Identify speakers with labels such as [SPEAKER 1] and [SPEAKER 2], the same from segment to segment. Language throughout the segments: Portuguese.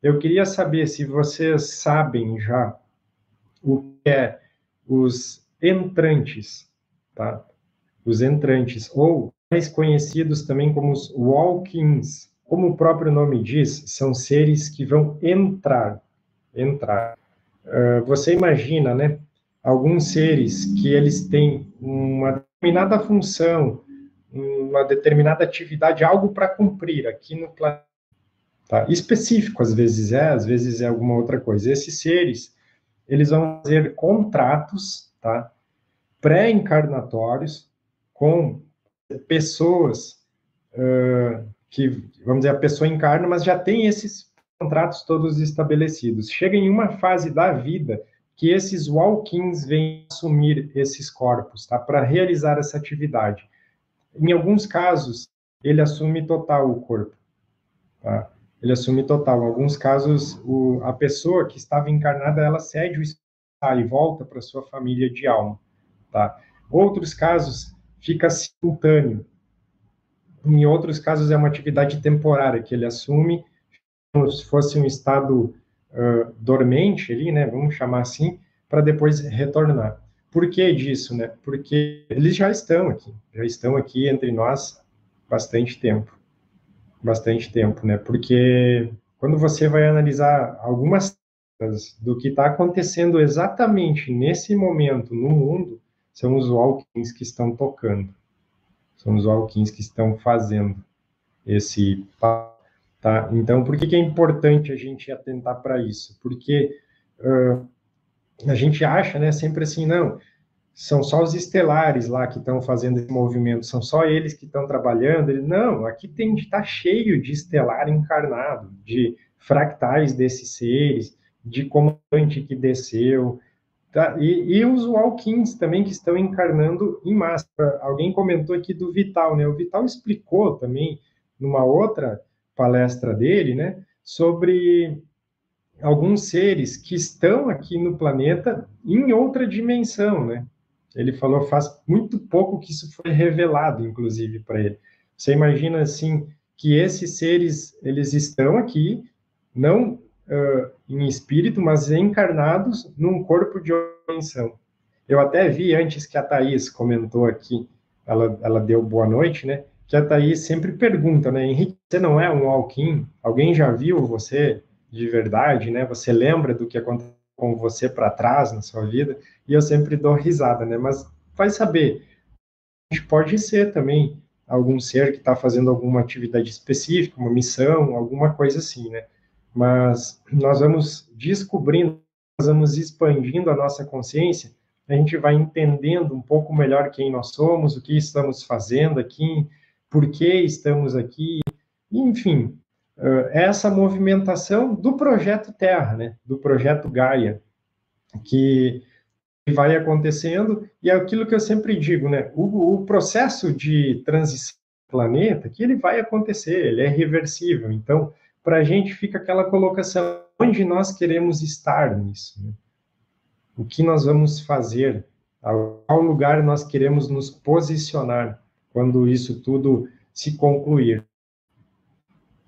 [SPEAKER 1] eu queria saber se vocês sabem já o que é os entrantes, tá? Os entrantes, ou mais conhecidos também como os walk-ins. Como o próprio nome diz, são seres que vão entrar. Você imagina, né? Alguns seres que eles têm uma determinada função, uma determinada atividade, algo para cumprir aqui no planeta. Tá? Específico, às vezes é alguma outra coisa. Esses seres, eles vão fazer contratos, tá? Pré-encarnatórios com pessoas que, vamos dizer, a pessoa encarna, mas já tem esses contratos todos estabelecidos. Chega em uma fase da vida que esses walk-ins vêm assumir esses corpos, tá? Para realizar essa atividade. Em alguns casos, ele assume total o corpo, tá? Ele assume total. Em alguns casos, a pessoa que estava encarnada, ela cede o espírito e volta para sua família de alma, tá? Outros casos, fica simultâneo. Em outros casos, é uma atividade temporária que ele assume, como se fosse um estado dormente ali, né? Vamos chamar assim, para depois retornar. Por que disso, né? Porque eles já estão aqui entre nós bastante tempo, né? Porque quando você vai analisar algumas coisas do que está acontecendo exatamente nesse momento no mundo, são os walk-ins que estão tocando, são os walk-ins que estão fazendo esse, tá? Então, por que que é importante a gente atentar para isso? Porque a gente acha, né, sempre assim, não, são só os estelares lá que estão fazendo esse movimento, são só eles que estão trabalhando. Não, aqui está cheio de estelar encarnado, de fractais desses seres, de comandante que desceu, tá? E os Walkins também que estão encarnando em massa. Alguém comentou aqui do Vital, né? O Vital explicou também numa outra palestra dele, né, sobre alguns seres que estão aqui no planeta em outra dimensão, né? Ele falou faz muito pouco que isso foi revelado, inclusive, para ele. Você imagina, assim, que esses seres, eles estão aqui, não em espírito, mas encarnados num corpo de outra dimensão. Eu até vi antes que a Thaís comentou aqui, ela deu boa noite, né? Que a Thaís sempre pergunta, né? Henrique, você não é um walk-in? Alguém já viu você de verdade, né? Você lembra do que aconteceu com você para trás na sua vida? E eu sempre dou risada, né? Mas vai saber, a gente pode ser também algum ser que está fazendo alguma atividade específica, uma missão, alguma coisa assim, né? Mas nós vamos descobrindo, nós vamos expandindo a nossa consciência, a gente vai entendendo um pouco melhor quem nós somos, o que estamos fazendo aqui, por que estamos aqui, enfim, essa movimentação do projeto Terra, né? Do projeto Gaia, que vai acontecendo, e é aquilo que eu sempre digo, né? O processo de transição do planeta, que ele vai acontecer, ele é reversível. Então, para a gente fica aquela colocação, onde nós queremos estar nisso? Né? O que nós vamos fazer? A qual lugar nós queremos nos posicionar quando isso tudo se concluir?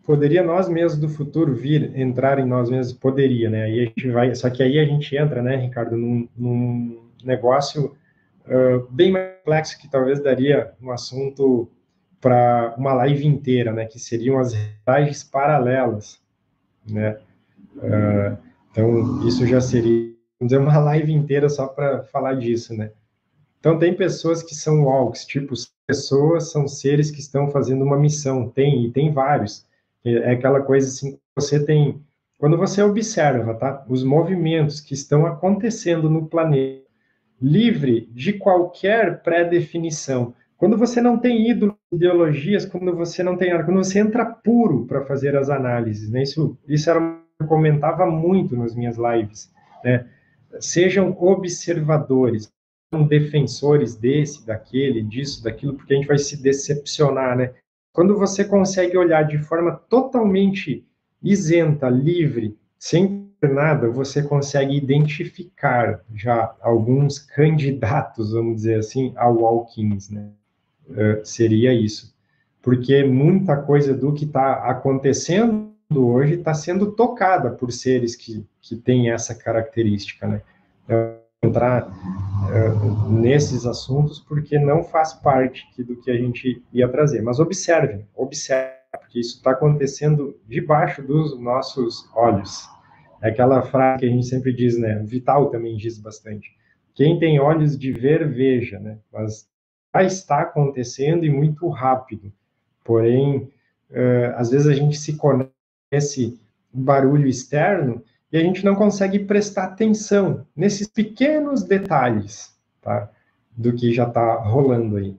[SPEAKER 1] Poderia nós mesmos do futuro vir entrar em nós mesmos? Poderia, né? Aí a gente vai, só que aí a gente entra, né, Ricardo, num negócio bem mais complexo que talvez daria um assunto para uma live inteira, né? Que seriam as realidades paralelas, né? Então isso já seria, vamos dizer, uma live inteira só para falar disso, né? Então tem pessoas que são walks, tipo, pessoas são seres que estão fazendo uma missão, tem vários. É aquela coisa assim, você tem, quando você observa, tá? Os movimentos que estão acontecendo no planeta, livre de qualquer pré-definição. Quando você não tem ídolos, ideologias, quando você não tem nada, quando você entra puro para fazer as análises, né? Isso era o que eu comentava muito nas minhas lives, né? Sejam observadores, não defensores desse, daquele, disso, daquilo, porque a gente vai se decepcionar, né? Quando você consegue olhar de forma totalmente isenta, livre, sem nada, você consegue identificar já alguns candidatos, vamos dizer assim, ao Alkins, né? Seria isso. Porque muita coisa do que está acontecendo hoje está sendo tocada por seres que têm essa característica, né? Entrar nesses assuntos porque não faz parte do que a gente ia trazer. Mas observem, porque isso está acontecendo debaixo dos nossos olhos. É aquela frase que a gente sempre diz, né? Vital também diz bastante. Quem tem olhos de ver, veja, né? Mas já está acontecendo e muito rápido. Porém, às vezes a gente se conecta com esse barulho externo e a gente não consegue prestar atenção nesses pequenos detalhes, tá? Do que já está rolando aí.